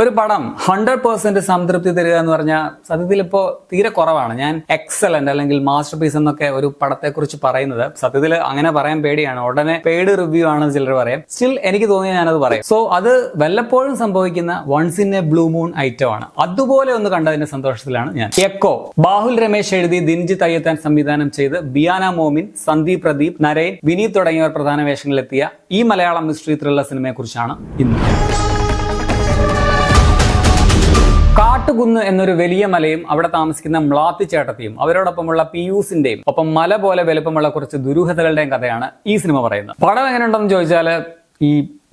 ഒരു പടം 100% സംതൃപ്തി തരിക എന്ന് പറഞ്ഞാൽ സത്യത്തിൽ ഇപ്പോ തീരെ കുറവാണ്. ഞാൻ എക്സലന്റ് അല്ലെങ്കിൽ മാസ്റ്റർ പീസ് എന്നൊക്കെ ഒരു പടത്തെ കുറിച്ച് പറയുന്നത് സത്യത്തിൽ അങ്ങനെ പറയാൻ പേടിയാണ്. ഉടനെ പെയ്ഡ് റിവ്യൂ ആണെന്ന് ചിലർ പറയും. സ്റ്റിൽ എനിക്ക് തോന്നിയാൽ ഞാനത് പറയും. സോ അത് വല്ലപ്പോഴും സംഭവിക്കുന്ന once in a blue moon item ആണ്. അതുപോലെ ഒന്ന് കണ്ടതിന്റെ സന്തോഷത്തിലാണ് ഞാൻ. എക്കോ ബാഹുൽ രമേശ് എഴുതി ദിൻജിത്ത് അയ്യത്താൻ സംവിധാനം ചെയ്ത് ബിയാന മോമിൻ, സന്ദീപ് പ്രദീപ്, നരേൻ, വിനീത് തുടങ്ങിയവർ പ്രധാന വേഷങ്ങളിലെത്തിയ ഈ മലയാളം മിസ്റ്ററി ത്രില്ലർ സിനിമയെ കുറിച്ചാണ് ഇന്ന്. കാട്ടുകുന്ന് എന്നൊരു വലിയ മലയും അവിടെ താമസിക്കുന്ന മ്ലാത്തി ചേട്ടത്തിയും അവരോടൊപ്പമുള്ള പിയൂസിന്റെയും ഒപ്പം മല പോലെ വലുപ്പമുള്ള കുറച്ച് ദുരൂഹതകളുടെയും കഥയാണ് ഈ സിനിമ പറയുന്നത്. പടം എങ്ങനെയുണ്ടെന്ന് ചോദിച്ചാല് ഈ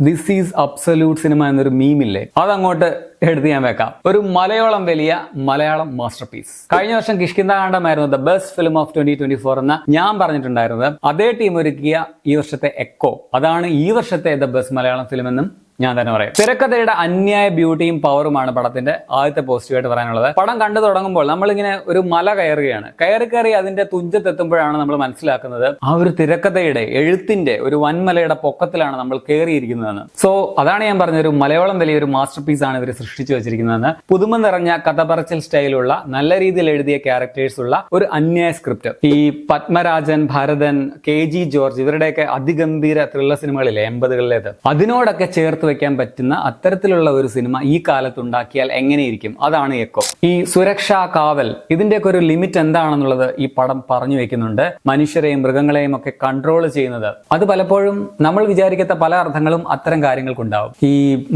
ദിസ് ഈസ് അബ്സല്യൂട്ട് സിനിമ എന്നൊരു മീമില്ലേ, അതങ്ങോട്ട് എടുത്ത് ഞാൻ വെക്കാം. ഒരു മലയോളം വലിയ മലയാളം മാസ്റ്റർ പീസ്. കഴിഞ്ഞ വർഷം കിഷ്കിന്ധാകാന്ഡമായിരുന്നു ദ ബെസ്റ്റ് ഫിലിം ഓഫ് 2024 എന്ന് ഞാൻ പറഞ്ഞിട്ടുണ്ടായിരുന്നത്. അതേ ടീം ഒരുക്കിയ ഈ വർഷത്തെ എക്കോ അതാണ് ഈ വർഷത്തെ ദ ബെസ്റ്റ് മലയാളം ഫിലിം എന്നും ഞാൻ തന്നെ പറയാം. തിരക്കഥയുടെ അന്യായ ബ്യൂട്ടിയും പവറുമാണ് പടത്തിന്റെ ആദ്യത്തെ പോസിറ്റീവായിട്ട് പറയാനുള്ളത്. പടം കണ്ടു തുടങ്ങുമ്പോൾ നമ്മളിങ്ങനെ ഒരു മല കയറുകയാണ്. കയറി അതിന്റെ തുഞ്ചത്തെത്തുമ്പോഴാണ് നമ്മൾ മനസ്സിലാക്കുന്നത് ആ ഒരു തിരക്കഥയുടെ എഴുത്തിന്റെ ഒരു വൻമലയുടെ പൊക്കത്തിലാണ് നമ്മൾ കയറിയിരിക്കുന്നതെന്ന്. സോ അതാണ് ഞാൻ പറഞ്ഞ ഒരു മലയോളം വലിയൊരു മാസ്റ്റർ പീസ് ആണ് ഇവർ സൃഷ്ടിച്ചു വെച്ചിരിക്കുന്നതെന്ന്. പുതുമ നിറഞ്ഞ കഥ പറച്ചിൽ സ്റ്റൈലുള്ള നല്ല രീതിയിൽ എഴുതിയ ക്യാരക്ടേഴ്സ് ഉള്ള ഒരു അന്യായ സ്ക്രിപ്റ്റ്. ഈ പത്മരാജൻ, ഭരതൻ, KG ജോർജ് ഇവരുടെയൊക്കെ അതിഗംഭീര ത്രില്ലർ സിനിമകളിലെ 80കളിലേത് അതിനോടൊക്കെ ചേർത്ത് വെക്കാൻ പറ്റുന്ന അത്തരത്തിലുള്ള ഒരു സിനിമ ഈ കാലത്ത് ഉണ്ടാക്കിയാൽ എങ്ങനെയിരിക്കും, അതാണ് എക്കോ. ഈ സുരക്ഷാ കാവൽ ഇതിന്റെയൊക്കെ ഒരു ലിമിറ്റ് എന്താണെന്നുള്ളത് ഈ പടം പറഞ്ഞു വെക്കുന്നുണ്ട്. മനുഷ്യരെയും മൃഗങ്ങളെയും ഒക്കെ കൺട്രോൾ ചെയ്യുന്നത് അത് പലപ്പോഴും നമ്മൾ വിചാരിക്കാത്ത പല അർത്ഥങ്ങളും അത്തരം കാര്യങ്ങൾക്കുണ്ടാവും. ഈ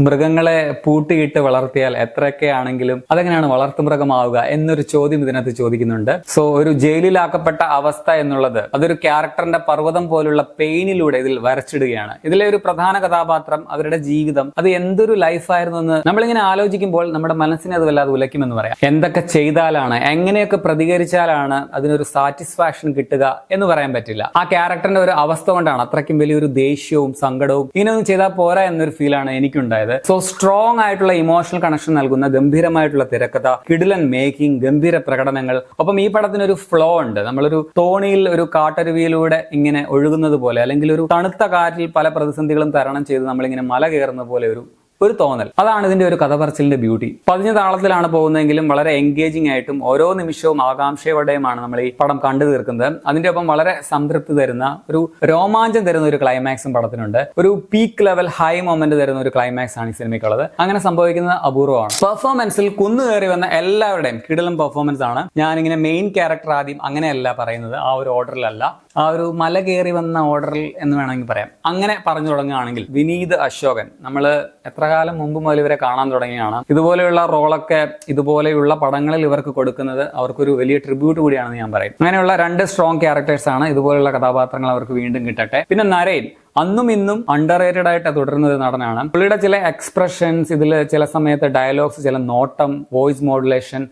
മൃഗങ്ങളെ പൂട്ടിയിട്ട് വളർത്തിയാൽ എത്രയൊക്കെ ആണെങ്കിലും അതെങ്ങനെയാണ് വളർത്തുമൃഗമാവുക എന്നൊരു ചോദ്യം ഇതിനകത്ത് ചോദിക്കുന്നുണ്ട്. സോ ഒരു ജയിലിലാക്കപ്പെട്ട അവസ്ഥ എന്നുള്ളത് അതൊരു ക്യാരക്ടറിന്റെ പർവ്വതം പോലുള്ള പെയിനിലൂടെ ഇതിൽ വരച്ചിടുകയാണ്. ഇതിലെ ഒരു പ്രധാന കഥാപാത്രം അവരുടെ ജീവിതം അത് എന്തൊരു ലൈഫായിരുന്നു എന്ന് നമ്മളിങ്ങനെ ആലോചിക്കുമ്പോൾ നമ്മുടെ മനസ്സിനെ അത് വല്ലാതെ ഉലയ്ക്കുമെന്ന് പറയാം. എന്തൊക്കെ ചെയ്താലാണ്, എങ്ങനെയൊക്കെ പ്രതികരിച്ചാലാണ് അതിനൊരു സാറ്റിസ്ഫാക്ഷൻ കിട്ടുക എന്ന് പറയാൻ പറ്റില്ല. ആ ക്യാരക്ടറിന്റെ ഒരു അവസ്ഥ കൊണ്ടാണ് അത്രയ്ക്കും വലിയൊരു ദേഷ്യവും സങ്കടവും ഇങ്ങനെയൊന്നും ചെയ്താൽ പോരാ എന്നൊരു ഫീലാണ് എനിക്കുണ്ടായത്. സോ സ്ട്രോങ് ആയിട്ടുള്ള ഇമോഷണൽ കണക്ഷൻ നൽകുന്ന ഗംഭീരമായിട്ടുള്ള തിരക്കഥ, കിടിലൻ മേക്കിംഗ്, ഗംഭീര പ്രകടനങ്ങൾ. ഒപ്പം ഈ പടത്തിനൊരു ഫ്ലോ ഉണ്ട്. നമ്മളൊരു തോണിയിൽ ഒരു കാട്ടരുവിയിലൂടെ ഇങ്ങനെ ഒഴുകുന്നത് പോലെ അല്ലെങ്കിൽ ഒരു തണുത്ത കാറ്റിൽ പല പ്രതിസന്ധികളും തരണം ചെയ്ത് നമ്മളിങ്ങനെ മല കയറുന്ന പോലെ ഒരു തോന്നൽ. അതാണ് ഇതിന്റെ ഒരു കഥ പറച്ചിലിന്റെ ബ്യൂട്ടി. പതിഞ്ഞ താളത്തിലാണ് പോകുന്നതെങ്കിലും വളരെ എൻഗേജിംഗ് ആയിട്ടും ഓരോ നിമിഷവും ആകാംക്ഷയോടെയുമാണ് നമ്മൾ ഈ പടം കണ്ടു തീർക്കുന്നത്. അതിന്റെ ഒപ്പം വളരെ സംതൃപ്തി തരുന്ന ഒരു രോമാഞ്ചം തരുന്ന ഒരു ക്ലൈമാക്സും പടത്തിനുണ്ട്. ഒരു പീക്ക് ലെവൽ ഹൈ മൊമെന്റ് തരുന്ന ഒരു ക്ലൈമാക്സ് ആണ് ഈ സിനിമയ്ക്കുള്ളത്. അങ്ങനെ സംഭവിക്കുന്നത് അപൂർവമാണ്. പെർഫോമൻസിൽ കുന്നുകയറി വന്ന എല്ലാവരുടെയും കിടിലൻ പെർഫോമൻസ് ആണ്. ഞാനിങ്ങനെ മെയിൻ ക്യാരക്ടർ ആദ്യം അങ്ങനെയല്ല പറയുന്നത്, ആ ഒരു ഓർഡറിലല്ല, ആ ഒരു മല കയറി വന്ന ഓർഡറിൽ എന്ന് വേണമെങ്കിൽ പറയാം. അങ്ങനെ പറഞ്ഞു തുടങ്ങുകയാണെങ്കിൽ വിനീത് അശോകൻ നമ്മൾ എത്ര കാലം മുമ്പ് മുതൽ ഇവരെ കാണാൻ തുടങ്ങിയാണ്. ഇതുപോലെയുള്ള റോളൊക്കെ ഇതുപോലെയുള്ള പടങ്ങളിൽ ഇവർക്ക് കൊടുക്കുന്നത് അവർക്കൊരു വലിയ ട്രിബ്യൂട്ട് കൂടിയാണെന്ന് ഞാൻ പറയും. അങ്ങനെയുള്ള 2 സ്ട്രോങ് ക്യാരക്ടേഴ്സ് ആണ്. ഇതുപോലുള്ള കഥാപാത്രങ്ങൾ അവർക്ക് വീണ്ടും കിട്ടട്ടെ. പിന്നെ നരേൻ അന്നും ഇന്നും അണ്ടർ റേറ്റഡ് ആയിട്ട് തുടരുന്ന ഒരു നടനാണ്. പുള്ളിയുടെ ചില എക്സ്പ്രഷൻസ്, ഇതിൽ ചില സമയത്ത് ഡയലോഗ്സ്, ചില നോട്ടം, വോയിസ് മോഡുലേഷൻ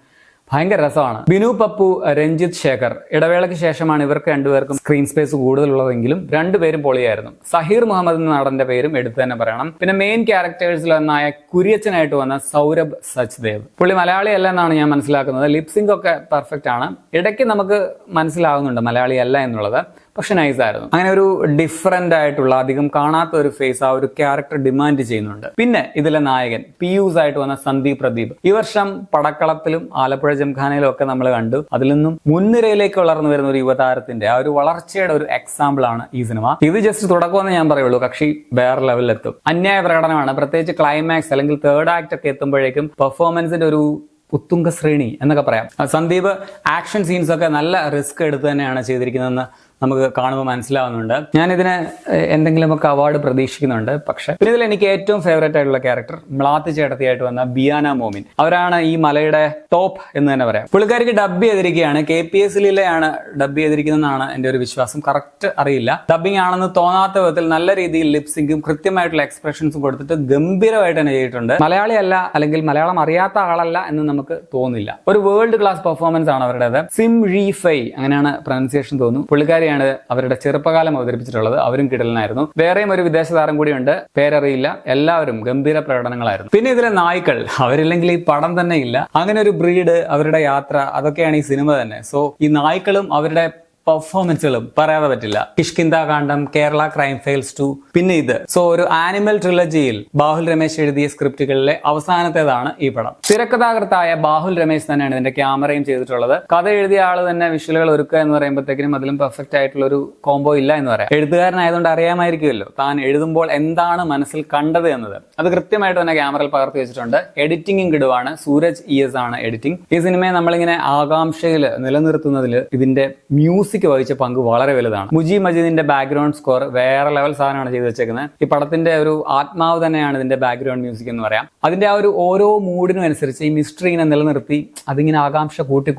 ഭയങ്കര രസമാണ്. ബിനു പപ്പു, രഞ്ജിത്ത് ശേഖർ ഇടവേളയ്ക്ക് ശേഷമാണ് ഇവർക്ക് രണ്ടുപേർക്കും സ്ക്രീൻ സ്പേസ് കൂടുതലുള്ളതെങ്കിലും രണ്ടുപേരും പൊളിയായിരുന്നു. സഹീർ മുഹമ്മദ് എന്ന നടന്റെ പേരും എടുത്തു തന്നെ പറയണം. പിന്നെ മെയിൻ ക്യാരക്ടേഴ്സിൽ ഒന്നായ കുര്യച്ചനായിട്ട് വന്ന സൗരഭ് സച്ദേവ്, പുള്ളി മലയാളി അല്ല എന്നാണ് ഞാൻ മനസ്സിലാക്കുന്നത്. ലിപ്സിംഗ് ഒക്കെ പെർഫെക്റ്റ് ആണ്. ഇടയ്ക്ക് നമുക്ക് മനസ്സിലാകുന്നുണ്ട് മലയാളി അല്ല എന്നുള്ളത്, പക്ഷെ നൈസ് ആയിരുന്നു. അങ്ങനെ ഒരു ഡിഫറെന്റ് ആയിട്ടുള്ള അധികം കാണാത്ത ഒരു ഫേസ് ആ ഒരു ക്യാരക്ടർ ഡിമാൻഡ് ചെയ്യുന്നുണ്ട്. പിന്നെ ഇതിലെ നായകൻ പിയൂസ് ആയിട്ട് വന്ന സന്ദീപ് പ്രദീപ് ഈ വർഷം പടക്കളത്തിലും ആലപ്പുഴ ജംഖാനയിലും ഒക്കെ നമ്മൾ കണ്ടു. അതിൽ നിന്നും മുൻനിരയിലേക്ക് വളർന്നു വരുന്ന ഒരു യുവതാരത്തിന്റെ ആ ഒരു വളർച്ചയുടെ ഒരു എക്സാമ്പിൾ ആണ് ഈ സിനിമ. ഇത് ജസ്റ്റ് തുടക്കമെന്ന് ഞാൻ പറയുള്ളൂ, കക്ഷി വേറെ ലെവലിലെത്തും. അന്യായ പ്രകടനമാണ്. പ്രത്യേകിച്ച് ക്ലൈമാക്സ് അല്ലെങ്കിൽ തേർഡ് ആക്ട് ഒക്കെ എത്തുമ്പോഴേക്കും പെർഫോമൻസിന്റെ ഒരു ഉത്തുംഗ ശ്രേണി എന്നൊക്കെ പറയാം. സന്ദീപ് ആക്ഷൻ സീൻസ് ഒക്കെ നല്ല റിസ്ക് എടുത്ത് തന്നെയാണ് ചെയ്തിരിക്കുന്നതെന്ന് നമുക്ക് കാണുമ്പോൾ മനസ്സിലാവുന്നുണ്ട്. ഞാനിതിന് എന്തെങ്കിലുമൊക്കെ അവാർഡ് പ്രതീക്ഷിക്കുന്നുണ്ട്. പക്ഷെ പിന്നെ ഇതിൽ എനിക്ക് ഏറ്റവും ഫേവറേറ്റ് ആയിട്ടുള്ള ക്യാരക്ടർ മ്ലാത്തി ചേട്ടത്തിയായിട്ട് വന്ന ബിയാന മോമിൻ. അവരാണ് ഈ മലയുടെ ടോപ്പ് എന്ന് തന്നെ പറയാം. പുള്ളിക്കാരിക്ക് ഡബ് ചെയ്തിരിക്കുകയാണ്. KPSLയിലെയാണ് ഡബ് ചെയ്തിരിക്കുന്നതെന്നാണ് എൻ്റെ ഒരു വിശ്വാസം. കറക്റ്റ് അറിയില്ല. ഡബിങ് ആണെന്ന് തോന്നാത്ത വിധത്തിൽ നല്ല രീതിയിൽ ലിപ്സിംഗും കൃത്യമായിട്ടുള്ള എക്സ്പ്രഷൻസും കൊടുത്തിട്ട് ഗംഭീരമായിട്ട് തന്നെ ചെയ്തിട്ടുണ്ട്. മലയാളി അല്ല അല്ലെങ്കിൽ മലയാളം അറിയാത്ത ആളല്ല എന്ന് നമുക്ക് തോന്നില്ല. ഒരു വേൾഡ് ക്ലാസ് പെർഫോമൻസ് ആണ് അവരുടേത്. സിം റീ ഫൈ അങ്ങനെയാണ് പ്രൊനൗൺസിയേഷൻ തോന്നുന്നു. പുള്ളിക്കാരി അവരുടെ ചെറുപ്പകാലം അവതരിപ്പിച്ചിട്ടുള്ളത്. അവരും കിടലനായിരുന്നു. വേറെയും ഒരു വിദേശ താരം കൂടിയുണ്ട്, പേരറിയില്ല. എല്ലാവരും ഗംഭീര പ്രകടനങ്ങളായിരുന്നു. പിന്നെ ഇതിലെ നായ്ക്കൾ, അവരില്ലെങ്കിൽ ഈ പടം തന്നെ ഇല്ല. അങ്ങനെ ഒരു ബ്രീഡ്, അവരുടെ യാത്ര, അതൊക്കെയാണ് ഈ സിനിമ തന്നെ. സോ ഈ നായ്ക്കളും അവരുടെ പെർഫോമൻസുകളും പറയാതെ പറ്റില്ല. കിഷ്കിന്ദ കാണ്ഡം, കേരള ക്രൈം ഫയൽസ് 2, പിന്നെ ഇത്. സോ ഒരു ആനിമൽ ട്രിലജിയിൽ ബാഹുൽ രമേശ് എഴുതിയ സ്ക്രിപ്റ്റുകളിലെ അവസാനത്തേതാണ് ഈ പടം. തിരക്കഥാകൃത്തായ ബാഹുൽ രമേശ് തന്നെയാണ് ഇതിന്റെ ക്യാമറയും ചെയ്തിട്ടുള്ളത്. കഥ എഴുതിയ ആള് തന്നെ വിഷ്വലുകൾ ഒരുക്കുക എന്ന് പറയുമ്പോഴത്തേക്കിനും അതിലും പെർഫെക്റ്റ് ആയിട്ടുള്ള ഒരു കോംബോ ഇല്ല എന്ന് പറയാം. എഴുത്തുകാരനായതുകൊണ്ട് അറിയാമായിരിക്കുമല്ലോ താൻ എഴുതുമ്പോൾ എന്താണ് മനസ്സിൽ കണ്ടത് എന്നത്. അത് കൃത്യമായിട്ട് തന്നെ ക്യാമറയിൽ പകർത്തി വെച്ചിട്ടുണ്ട്. എഡിറ്റിംഗും കിടുവാണ്. സൂരജ് ES ആണ് എഡിറ്റിംഗ്. ഈ സിനിമയെ നമ്മളിങ്ങനെ ആകാംക്ഷയിൽ നിലനിർത്തുന്നതിൽ ഇതിന്റെ മ്യൂസിക് വഹിച്ച പങ്ക് വളരെ വലുതാണ്. മുജി മജീദിന്റെ ബാക്ക്ഗ്രൗണ്ട് സ്കോർ വേറെ ലെവൽ സാധനമാണ് ചെയ്തു വെച്ചേക്കുന്നത്. ഈ പടത്തിന്റെ ഒരു ആത്മാവ് തന്നെയാണ് ഇതിന്റെ ബാക്ക്ഗ്രൗണ്ട് മ്യൂസിക് എന്ന് പറയാം. അതിന്റെ ആ ഒരു ഓരോ മൂഡിനും അനുസരിച്ച് ഈ മിസ്റ്ററിനെ നിലനിർത്തി അതിങ്ങനെ ആകാംക്ഷ കൂട്ടി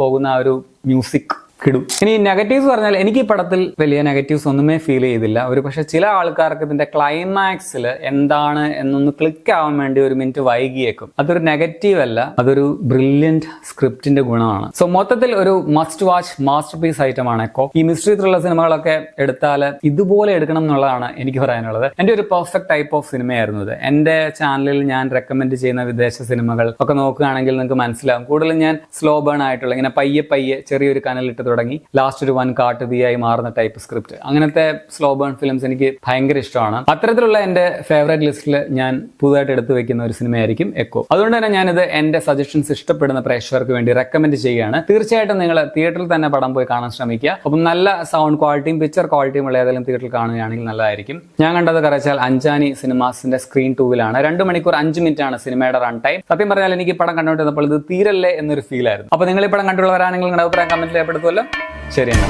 പോകുന്ന ആ ഒരു മ്യൂസിക് കിടും. ഇനി നെഗറ്റീവ്സ് പറഞ്ഞാൽ എനിക്ക് ഈ പടത്തിൽ വലിയ നെഗറ്റീവ്സ് ഒന്നുമേ ഫീൽ ചെയ്തില്ല. ഒരു പക്ഷെ ചില ആൾക്കാർക്ക് ഇതിന്റെ ക്ലൈമാക്സിൽ എന്താണ് എന്നൊന്ന് ക്ലിക്ക് ആവാൻ വേണ്ടി ഒരു മിനിറ്റ് വൈകിയേക്കും. അതൊരു നെഗറ്റീവ് അല്ല, അതൊരു ബ്രില്യന്റ് സ്ക്രിപ്റ്റിന്റെ ഗുണമാണ്. സോ മൊത്തത്തിൽ ഒരു മസ്റ്റ് വാച്ച് മാസ്റ്റർ പീസ് ഐറ്റമാണ് എക്കോ. ഈ മിസ്റ്ററി ത്രില്ലർ സിനിമകളൊക്കെ എടുത്താൽ ഇതുപോലെ എടുക്കണം എന്നുള്ളതാണ് എനിക്ക് പറയാനുള്ളത്. എന്റെ ഒരു പെർഫെക്റ്റ് ടൈപ്പ് ഓഫ് സിനിമയായിരുന്നു ഇത്. എന്റെ ചാനലിൽ ഞാൻ റെക്കമെൻഡ് ചെയ്യുന്ന വിദേശ സിനിമകൾ ഒക്കെ നോക്കുകയാണെങ്കിൽ നിങ്ങൾക്ക് മനസ്സിലാവും. കൂടുതലും ഞാൻ സ്ലോ ബേൺ ആയിട്ടുള്ള ഇങ്ങനെ പയ്യെ ചെറിയൊരു കനലിട്ട് തുടങ്ങി ലാസ്റ്റ് ഒരു 1 കാട്ട് തീയായി മാറുന്ന ടൈപ്പ് സ്ക്രിപ്റ്റ്, അങ്ങനത്തെ സ്ലോ ബേൺ ഫിലിംസ് എനിക്ക് ഭയങ്കര ഇഷ്ടമാണ്. അത്തരത്തിലുള്ള എന്റെ ഫേവറേറ്റ് ലിസ്റ്റിൽ ഞാൻ പുതുതായിട്ട് എടുത്തു വെക്കുന്ന ഒരു സിനിമയായിരിക്കും എക്കോ. അതുകൊണ്ട് തന്നെ ഞാനിത് എന്റെ സജഷൻസ് ഇഷ്ടപ്പെടുന്ന പ്രേക്ഷകർക്ക് വേണ്ടി റെക്കമെൻഡ് ചെയ്യുകയാണ്. തീർച്ചയായിട്ടും നിങ്ങൾ തിയേറ്ററിൽ തന്നെ പടം പോയി കാണാൻ ശ്രമിക്കുക. അപ്പം നല്ല സൗണ്ട് ക്വാളിറ്റിയും പിക്ചർ ക്വാളിറ്റിയും ഉള്ള ഏതെങ്കിലും തിയേറ്ററിൽ കാണുകയാണെങ്കിൽ നല്ലതായിരിക്കും. ഞാൻ കണ്ടത് കറച്ചാൽ അഞ്ചാനി സിനിമാസിന്റെ സ്ക്രീൻ 2-ലാണ്. 2 മണിക്കൂർ 5 മിനിറ്റ് ആണ് സിനിമയുടെ റൺ ടൈം. സത്യം പറഞ്ഞാൽ എനിക്ക് പടം കണ്ടുകൊണ്ടിരുന്നപ്പോൾ ഇത് തീരല്ലേ എന്നൊരു ഫീൽ ആയിരുന്നു. അപ്പൊ നിങ്ങൾ ഈ പടം കണ്ടുള്ളവരാണെങ്കിൽ നിങ്ങളുടെ അഭിപ്രായം കമന്റിൽ രേഖപ്പെടുത്തുമല്ലോ. ശരി എന്നാ.